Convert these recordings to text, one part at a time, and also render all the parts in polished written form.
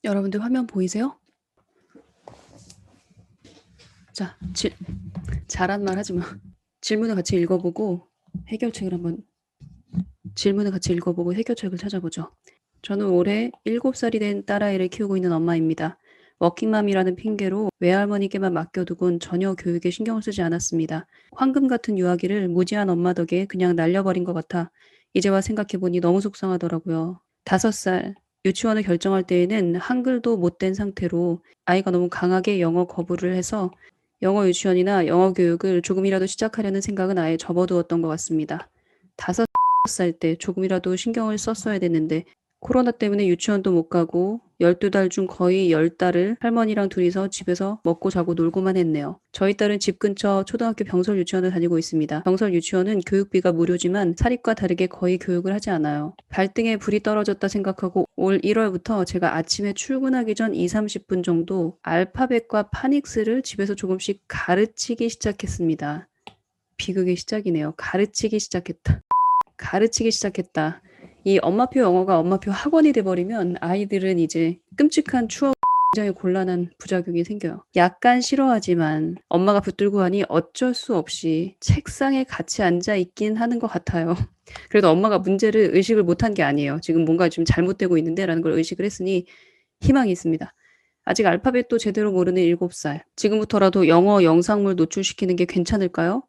여러분들 화면 보이세요? 자, 잘한 말 하지 마. 질문을 같이 읽어보고 해결책을 찾아보죠. 저는 올해 7살이 된 딸아이를 키우고 있는 엄마입니다. 워킹맘이라는 핑계로 외할머니께만 맡겨두곤 전혀 교육에 신경을 쓰지 않았습니다. 황금 같은 유아기를 무지한 엄마 덕에 그냥 날려버린 것 같아 이제와 생각해보니 너무 속상하더라고요. 5살, 유치원을 결정할 때에는 한글도 못 된 상태로 아이가 너무 강하게 영어 거부를 해서 영어 유치원이나 영어 교육을 조금이라도 시작하려는 생각은 아예 접어두었던 것 같습니다. 5살 때 조금이라도 신경을 썼어야 됐는데 코로나 때문에 유치원도 못 가고 12달 중 거의 10달을 할머니랑 둘이서 집에서 먹고 자고 놀고만 했네요. 저희 딸은 집 근처 초등학교 병설 유치원을 다니고 있습니다. 병설 유치원은 교육비가 무료지만 사립과 다르게 거의 교육을 하지 않아요. 발등에 불이 떨어졌다 생각하고 올 1월부터 제가 아침에 출근하기 전 2, 30분 정도 알파벳과 파닉스를 집에서 조금씩 가르치기 시작했습니다. 비극의 시작이네요. 가르치기 시작했다. 이 엄마표 영어가 엄마표 학원이 돼버리면 아이들은 이제 끔찍한 추억, 굉장히 곤란한 부작용이 생겨요. 약간 싫어하지만 엄마가 붙들고 하니 어쩔 수 없이 책상에 같이 앉아 있긴 하는 것 같아요. 그래도 엄마가 문제를 의식을 못한 게 아니에요. 지금 뭔가 좀 잘못되고 있는데 라는 걸 의식을 했으니 희망이 있습니다. 아직 알파벳도 제대로 모르는 7살. 지금부터라도 영어 영상물 노출시키는 게 괜찮을까요?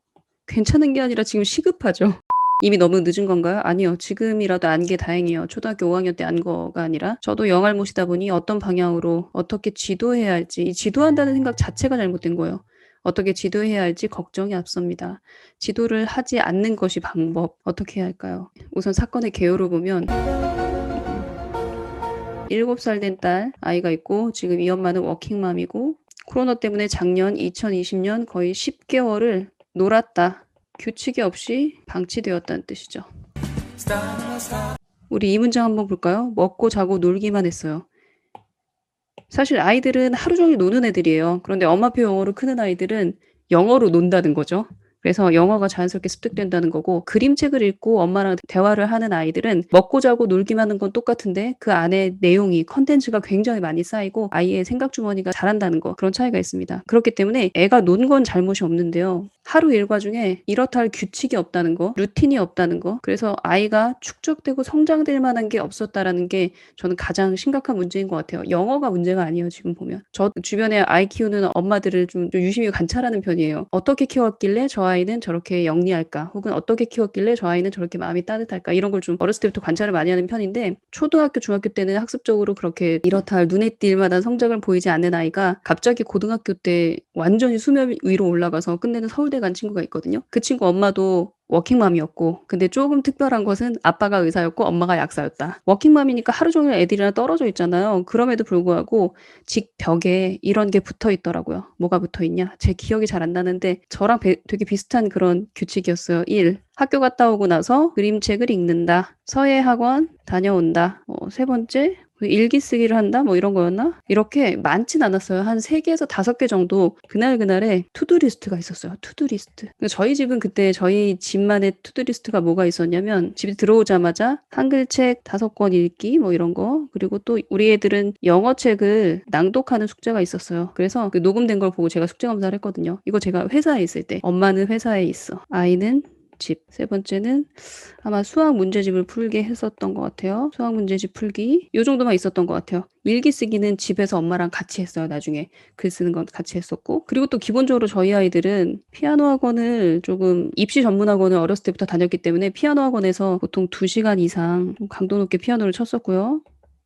괜찮은 게 아니라 지금 시급하죠. 이미 너무 늦은 건가요? 아니요. 지금이라도 안 게 다행이에요. 초등학교 5학년 때 안 거가 아니라 저도 영알못이다 보니 어떤 방향으로 어떻게 지도해야 할지 이 지도한다는 생각 자체가 잘못된 거예요. 어떻게 지도해야 할지 걱정이 앞섭니다. 지도를 하지 않는 것이 방법. 어떻게 해야 할까요? 우선 사건의 개요를 보면 7살 된 딸 아이가 있고 지금 이 엄마는 워킹맘이고 코로나 때문에 작년 2020년 거의 10개월을 놀았다. 규칙이 없이 방치되었다는 뜻이죠. 우리 이 문장 한번 볼까요? 먹고 자고 놀기만 했어요. 사실 아이들은 하루 종일 노는 애들이에요. 그런데 엄마표 영어로 크는 아이들은 영어로 논다는 거죠. 그래서 영어가 자연스럽게 습득된다는 거고 그림책을 읽고 엄마랑 대화를 하는 아이들은 먹고 자고 놀기만 하는 건 똑같은데 그 안에 내용이 컨텐츠가 굉장히 많이 쌓이고 아이의 생각 주머니가 자란다는 거 그런 차이가 있습니다. 그렇기 때문에 애가 논 건 잘못이 없는데요. 하루 일과 중에 이렇다 할 규칙이 없다는 거, 루틴이 없다는 거 그래서 아이가 축적되고 성장될 만한 게 없었다라는 게 저는 가장 심각한 문제인 것 같아요. 영어가 문제가 아니에요, 지금 보면. 저 주변에 아이 키우는 엄마들을 좀 유심히 관찰하는 편이에요. 어떻게 키웠길래 저 아이는 저렇게 영리할까? 혹은 어떻게 키웠길래 저 아이는 저렇게 마음이 따뜻할까? 이런 걸 좀 어렸을 때부터 관찰을 많이 하는 편인데 초등학교, 중학교 때는 학습적으로 그렇게 이렇다 할 눈에 띌 만한 성적을 보이지 않는 아이가 갑자기 고등학교 때 완전히 수면 위로 올라가서 끝내는 서울대 간 친구가 있거든요. 그 친구 엄마도 워킹맘이었고 근데 조금 특별한 것은 아빠가 의사였고 엄마가 약사였다. 워킹맘이니까 하루 종일 애들이랑 떨어져 있잖아요. 그럼에도 불구하고 집 벽에 이런 게 붙어 있더라고요. 뭐가 붙어 있냐? 제 기억이 잘 안 나는데 저랑 되게 비슷한 그런 규칙이었어요. 1. 학교 갔다 오고 나서 그림책을 읽는다. 서예 학원 다녀온다. 세 번째 일기 쓰기를 한다? 뭐 이런 거였나? 이렇게 많진 않았어요. 한 3개에서 5개 정도 그날그날에 투두리스트가 있었어요. 투두리스트. 저희 집은 그때 저희 집만의 투두리스트가 뭐가 있었냐면 집에 들어오자마자 한글책 5권 읽기 뭐 이런 거 그리고 또 우리 애들은 영어책을 낭독하는 숙제가 있었어요. 그래서 그 녹음된 걸 보고 제가 숙제 검사를 했거든요. 이거 제가 회사에 있을 때 엄마는 회사에 있어. 아이는 집. 세 번째는 아마 수학 문제집을 풀게 했었던 것 같아요. 수학 문제집 풀기. 요 정도만 있었던 것 같아요. 일기 쓰기는 집에서 엄마랑 같이 했어요. 나중에 글 쓰는 건 같이 했었고. 그리고 또 기본적으로 저희 아이들은 피아노 학원을 조금 입시 전문 학원을 어렸을 때부터 다녔기 때문에 피아노 학원에서 보통 2시간 이상 강도 높게 피아노를 쳤었고요.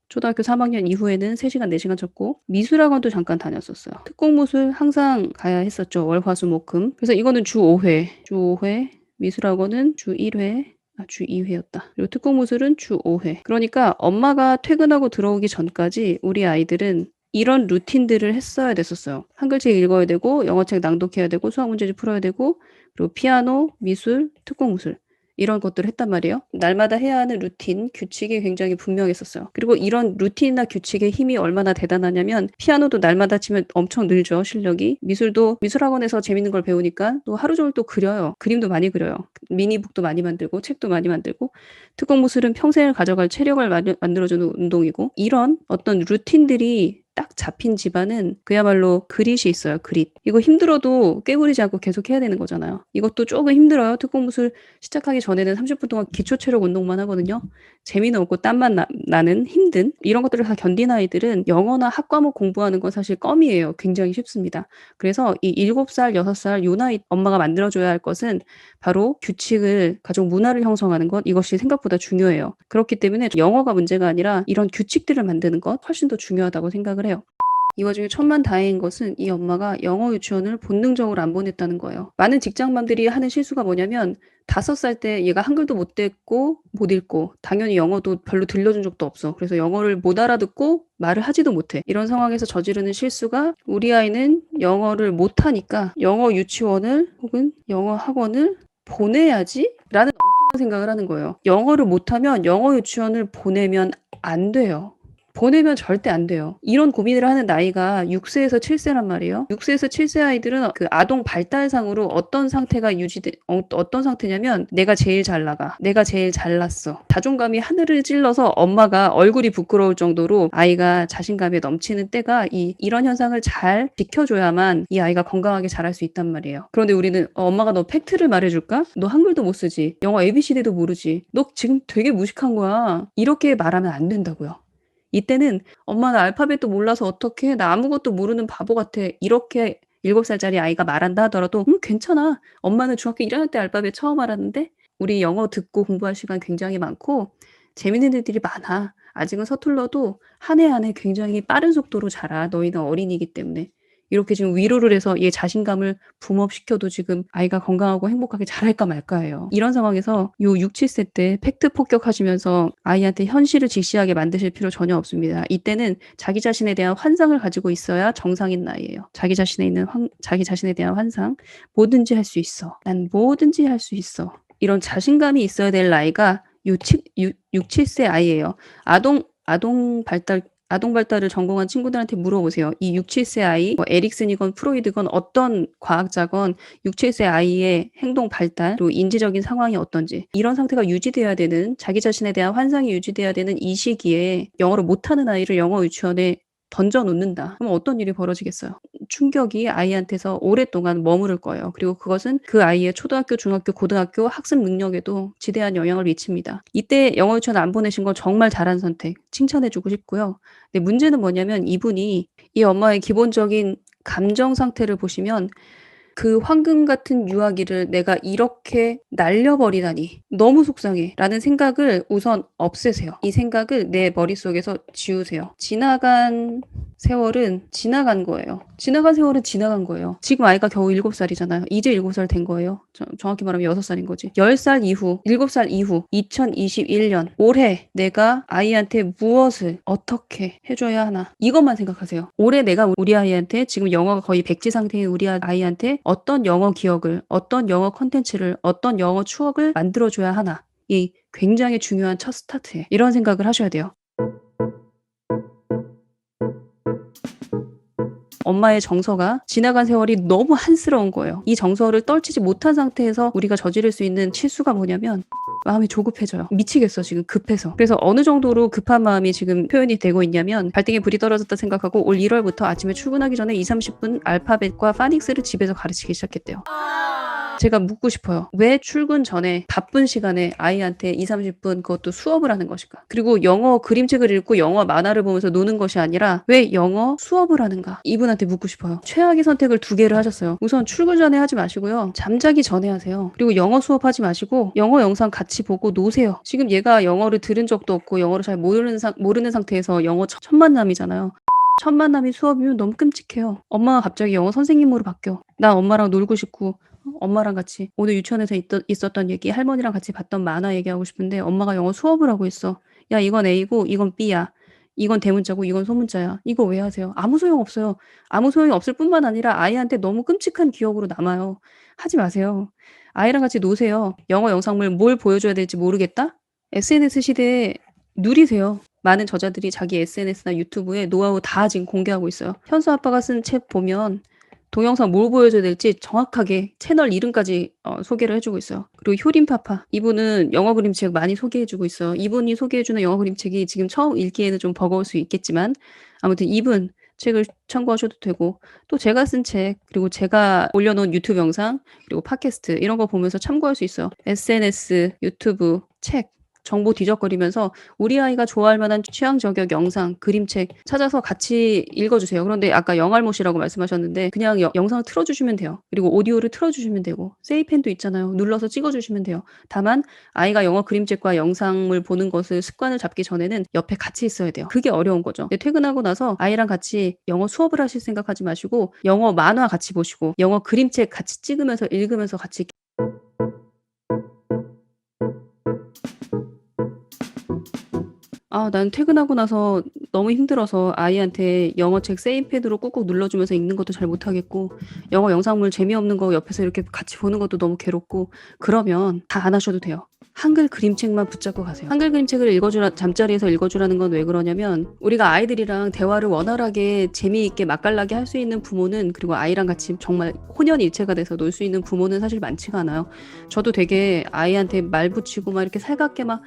초등학교 3학년 이후에는 3시간, 4시간 쳤고 미술학원도 잠깐 다녔었어요. 특공무술 항상 가야 했었죠. 월, 화, 수, 목, 금. 그래서 이거는 주 5회. 주 5회. 미술학원은 주 1회. 주 2회였다. 그리고 특공무술은 주 5회. 그러니까 엄마가 퇴근하고 들어오기 전까지 우리 아이들은 이런 루틴들을 했어야 됐었어요. 한글책 읽어야 되고 영어책 낭독해야 되고 수학 문제집 풀어야 되고 그리고 피아노, 미술, 특공무술. 이런 것들을 했단 말이에요. 날마다 해야 하는 루틴, 규칙이 굉장히 분명했었어요. 그리고 이런 루틴이나 규칙의 힘이 얼마나 대단하냐면 피아노도 날마다 치면 엄청 늘죠, 실력이. 미술도 미술학원에서 재밌는 걸 배우니까 또 하루 종일 또 그려요. 그림도 많이 그려요. 미니북도 많이 만들고 책도 많이 만들고 특공무술은 평생을 가져갈 체력을 만들어주는 운동이고 이런 어떤 루틴들이 딱 잡힌 집안은 그야말로 그릿이 있어요. 그릿. 이거 힘들어도 깨부리지 않고 계속 해야 되는 거잖아요. 이것도 조금 힘들어요. 특공무술 시작하기 전에는 30분 동안 기초 체력 운동만 하거든요. 재미는 없고 땀만 나는 힘든 이런 것들을 다 견딘 아이들은 영어나 학과목 공부하는 건 사실 껌이에요. 굉장히 쉽습니다. 그래서 이 7살, 6살 요 나이 엄마가 만들어줘야 할 것은 바로 규칙을 가족 문화를 형성하는 것 이것이 생각보다 중요해요. 그렇기 때문에 영어가 문제가 아니라 이런 규칙들을 만드는 것 훨씬 더 중요하다고 생각을 해요. 이 와중에 천만다행인 것은 이 엄마가 영어 유치원을 본능적으로 안 보냈다는 거예요. 많은 직장맘들이 하는 실수가 뭐냐면 5살 때 얘가 한글도 못 듣고 못 읽고 당연히 영어도 별로 들려준 적도 없어. 그래서 영어를 못 알아듣고 말을 하지도 못해. 이런 상황에서 저지르는 실수가 우리 아이는 영어를 못하니까 영어 유치원을 혹은 영어 학원을 보내야지? 라는 엉뚱한 생각을 하는 거예요. 영어를 못하면 영어 유치원을 보내면 안 돼요. 보내면 절대 안 돼요. 이런 고민을 하는 나이가 6세에서 7세란 말이에요. 6세에서 7세 아이들은 그 아동 발달상으로 어떤 상태가 어떤 상태냐면 내가 제일 잘 나가. 내가 제일 잘났어. 자존감이 하늘을 찔러서 엄마가 얼굴이 부끄러울 정도로 아이가 자신감에 넘치는 때가 이런 현상을 잘 지켜줘야만 이 아이가 건강하게 자랄 수 있단 말이에요. 그런데 우리는 엄마가 너 팩트를 말해줄까? 너 한글도 못 쓰지. 영어 ABCD도 모르지. 너 지금 되게 무식한 거야. 이렇게 말하면 안 된다고요. 이때는 엄마 나 알파벳도 몰라서 어떡해? 나 아무것도 모르는 바보 같아. 이렇게 7살짜리 아이가 말한다 하더라도 괜찮아. 엄마는 중학교 1학년 때 알파벳 처음 알았는데 우리 영어 듣고 공부할 시간 굉장히 많고 재밌는 애들이 많아. 아직은 서툴러도 한 해 한 해 굉장히 빠른 속도로 자라. 너희는 어린이기 때문에. 이렇게 지금 위로를 해서 얘 자신감을 붐업시켜도 지금 아이가 건강하고 행복하게 자랄까 말까예요. 이런 상황에서 요 6, 7세 때 팩트 폭격하시면서 아이한테 현실을 직시하게 만드실 필요 전혀 없습니다. 이때는 자기 자신에 대한 환상을 가지고 있어야 정상인 나이예요. 자기 자신에 대한 환상. 뭐든지 할 수 있어. 난 뭐든지 할 수 있어. 이런 자신감이 있어야 될 나이가 6, 7세 아이예요. 아동 발달을 전공한 친구들한테 물어보세요. 이 6, 7세 아이, 뭐 에릭슨이건 프로이드건 어떤 과학자건 6, 7세 아이의 행동 발달, 또 인지적인 상황이 어떤지 이런 상태가 유지돼야 되는 자기 자신에 대한 환상이 유지돼야 되는 이 시기에 영어를 못하는 아이를 영어 유치원에 던져놓는다. 그럼 어떤 일이 벌어지겠어요? 충격이 아이한테서 오랫동안 머무를 거예요. 그리고 그것은 그 아이의 초등학교, 중학교, 고등학교 학습 능력에도 지대한 영향을 미칩니다. 이때 영어 유치원 안 보내신 건 정말 잘한 선택, 칭찬해주고 싶고요. 근데 문제는 뭐냐면 이분이 이 엄마의 기본적인 감정 상태를 보시면 그 황금 같은 유아기를 내가 이렇게 날려버리다니 너무 속상해 라는 생각을 우선 없애세요. 이 생각을 내 머릿속에서 지우세요. 지나간 세월은 지나간 거예요. 지나간 세월은 지나간 거예요. 지금 아이가 겨우 7살이잖아요. 이제 7살 된 거예요. 정확히 말하면 6살인 거지. 10살 이후, 7살 이후 2021년 올해 내가 아이한테 무엇을 어떻게 해줘야 하나 이것만 생각하세요. 올해 내가 우리 아이한테 지금 영어가 거의 백지 상태인 우리 아이한테 어떤 영어 기억을 어떤 영어 컨텐츠를 어떤 영어 추억을 만들어줘야 하나 이 굉장히 중요한 첫 스타트에 이런 생각을 하셔야 돼요. 엄마의 정서가 지나간 세월이 너무 한스러운 거예요. 이 정서를 떨치지 못한 상태에서 우리가 저지를 수 있는 실수가 뭐냐면 마음이 조급해져요. 미치겠어 지금 급해서. 그래서 어느 정도로 급한 마음이 지금 표현이 되고 있냐면 발등에 불이 떨어졌다 생각하고 올 1월부터 아침에 출근하기 전에 2-30분 알파벳과 파닉스를 집에서 가르치기 시작했대요. 제가 묻고 싶어요. 왜 출근 전에 바쁜 시간에 아이한테 2-30분 그것도 수업을 하는 것일까? 그리고 영어 그림책을 읽고 영어 만화를 보면서 노는 것이 아니라 왜 영어 수업을 하는가? 이분한테 묻고 싶어요. 최악의 선택을 2개를 하셨어요. 우선 출근 전에 하지 마시고요. 잠자기 전에 하세요. 그리고 영어 수업하지 마시고 영어 영상 같이 보고 노세요. 지금 얘가 영어를 들은 적도 없고 영어를 잘 모르는 상태에서 영어 첫 만남이잖아요. 첫 만남이 수업이면 너무 끔찍해요. 엄마가 갑자기 영어 선생님으로 바뀌어. 나 엄마랑 놀고 싶고 엄마랑 같이 오늘 유치원에서 있었던 얘기 할머니랑 같이 봤던 만화 얘기하고 싶은데 엄마가 영어 수업을 하고 있어. 야 이건 A고 이건 B야. 이건 대문자고 이건 소문자야. 이거 왜 하세요? 아무 소용 없어요. 아무 소용이 없을 뿐만 아니라 아이한테 너무 끔찍한 기억으로 남아요. 하지 마세요. 아이랑 같이 노세요. 영어 영상물 뭘 보여줘야 될지 모르겠다? SNS 시대에 누리세요. 많은 저자들이 자기 SNS나 유튜브에 노하우 다 지금 공개하고 있어요. 현수 아빠가 쓴 책 보면 동영상 뭘 보여줘야 될지 정확하게 채널 이름까지 소개를 해주고 있어요. 그리고 효림파파 이분은 영어 그림책 많이 소개해주고 있어요. 이분이 소개해주는 영어 그림책이 지금 처음 읽기에는 좀 버거울 수 있겠지만 아무튼 이분 책을 참고하셔도 되고 또 제가 쓴 책 그리고 제가 올려놓은 유튜브 영상 그리고 팟캐스트 이런 거 보면서 참고할 수 있어요. SNS, 유튜브, 책 정보 뒤적거리면서 우리 아이가 좋아할 만한 취향 저격 영상, 그림책 찾아서 같이 읽어주세요. 그런데 아까 영알못이라고 말씀하셨는데 그냥 영상을 틀어주시면 돼요. 그리고 오디오를 틀어주시면 되고 세이펜도 있잖아요. 눌러서 찍어주시면 돼요. 다만 아이가 영어 그림책과 영상을 보는 것을 습관을 잡기 전에는 옆에 같이 있어야 돼요. 그게 어려운 거죠. 근데 퇴근하고 나서 아이랑 같이 영어 수업을 하실 생각하지 마시고 영어 만화 같이 보시고 영어 그림책 같이 찍으면서 읽으면서 같이 난 퇴근하고 나서 너무 힘들어서 아이한테 영어책 세이패드로 꾹꾹 눌러주면서 읽는 것도 잘 못하겠고, 영어 영상물 재미없는 거 옆에서 이렇게 같이 보는 것도 너무 괴롭고, 그러면 다 안 하셔도 돼요. 한글 그림책만 붙잡고 가세요. 한글 그림책을 잠자리에서 읽어주라는 건 왜 그러냐면, 우리가 아이들이랑 대화를 원활하게 재미있게 맛깔나게 할 수 있는 부모는, 그리고 아이랑 같이 정말 혼연일체가 돼서 놀 수 있는 부모는 사실 많지가 않아요. 저도 되게 아이한테 말 붙이고 막 이렇게 살갑게 막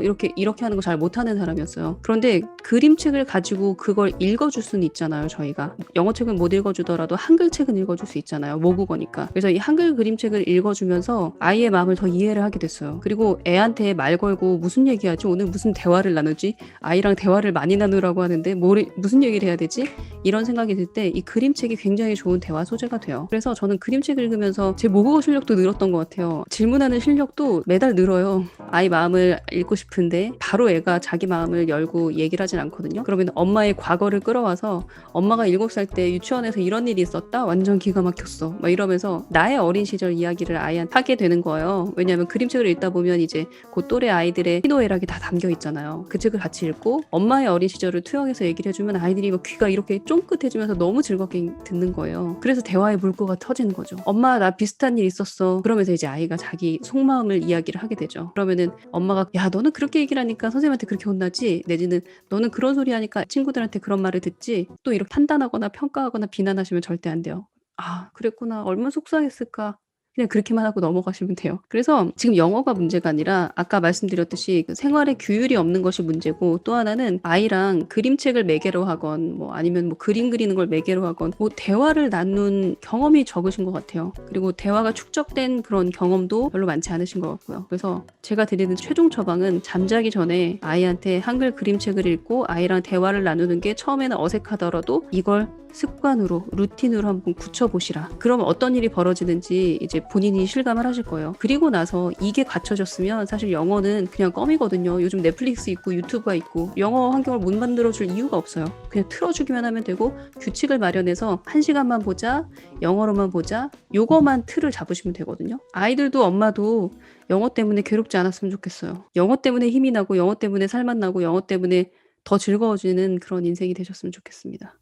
이렇게 하는 거 잘 못하는 사람이었어요. 그런데 그림책을 가지고 그걸 읽어줄 수는 있잖아요, 저희가. 영어책은 못 읽어주더라도 한글책은 읽어줄 수 있잖아요, 모국어니까. 그래서 이 한글 그림책을 읽어주면서 아이의 마음을 더 이해를 하게 됐어요. 그리고 애한테 말 걸고 무슨 얘기하지? 오늘 무슨 대화를 나누지? 아이랑 대화를 많이 나누라고 하는데 무슨 얘기를 해야 되지? 이런 생각이 들 때 이 그림책이 굉장히 좋은 대화 소재가 돼요. 그래서 저는 그림책 읽으면서 제 모국어 실력도 늘었던 것 같아요. 질문하는 실력도 매달 늘어요. 아이 마음을 읽고 싶은데 바로 애가 자기 마음을 열고 얘기를 하진 않거든요. 그러면 엄마의 과거를 끌어와서 엄마가 7살 때 유치원에서 이런 일이 있었다? 완전 기가 막혔어. 막 이러면서 나의 어린 시절 이야기를 아이한테 하게 되는 거예요. 왜냐하면 그림책을 읽다 보면 이제 그 또래 아이들의 희노애락이 다 담겨 있잖아요. 그 책을 같이 읽고 엄마의 어린 시절을 투영해서 얘기를 해주면 아이들이 막 귀가 이렇게 쫑긋해지면서 너무 즐겁게 듣는 거예요. 그래서 대화의 물꼬가 터지는 거죠. 엄마 나 비슷한 일 있었어. 그러면서 이제 아이가 자기 속마음을 이야기를 하게 되죠. 그러면은 엄마가 야 너는 그렇게 얘기를 하니까 선생님한테 그렇게 혼나지? 내지는 너는 그런 소리 하니까 친구들한테 그런 말을 듣지? 또 이렇게 판단하거나 평가하거나 비난하시면 절대 안 돼요. 아 그랬구나. 얼마나 속상했을까. 그냥 그렇게만 하고 넘어가시면 돼요. 그래서 지금 영어가 문제가 아니라 아까 말씀드렸듯이 그 생활에 규율이 없는 것이 문제고, 또 하나는 아이랑 그림책을 매개로 하건 뭐 아니면 뭐 그림 그리는 걸 매개로 하건 뭐 대화를 나눈 경험이 적으신 것 같아요. 그리고 대화가 축적된 그런 경험도 별로 많지 않으신 것 같고요. 그래서 제가 드리는 최종 처방은 잠자기 전에 아이한테 한글 그림책을 읽고 아이랑 대화를 나누는 게 처음에는 어색하더라도 이걸 습관으로 루틴으로 한번 굳혀보시라. 그러면 어떤 일이 벌어지는지 이제 본인이 실감을 하실 거예요. 그리고 나서 이게 갖춰졌으면 사실 영어는 그냥 껌이거든요. 요즘 넷플릭스 있고 유튜브가 있고 영어 환경을 못 만들어줄 이유가 없어요. 그냥 틀어주기만 하면 되고 규칙을 마련해서 1시간만 보자, 영어로만 보자, 요거만 틀을 잡으시면 되거든요. 아이들도 엄마도 영어 때문에 괴롭지 않았으면 좋겠어요. 영어 때문에 힘이 나고 영어 때문에 살맛 나고 영어 때문에 더 즐거워지는 그런 인생이 되셨으면 좋겠습니다.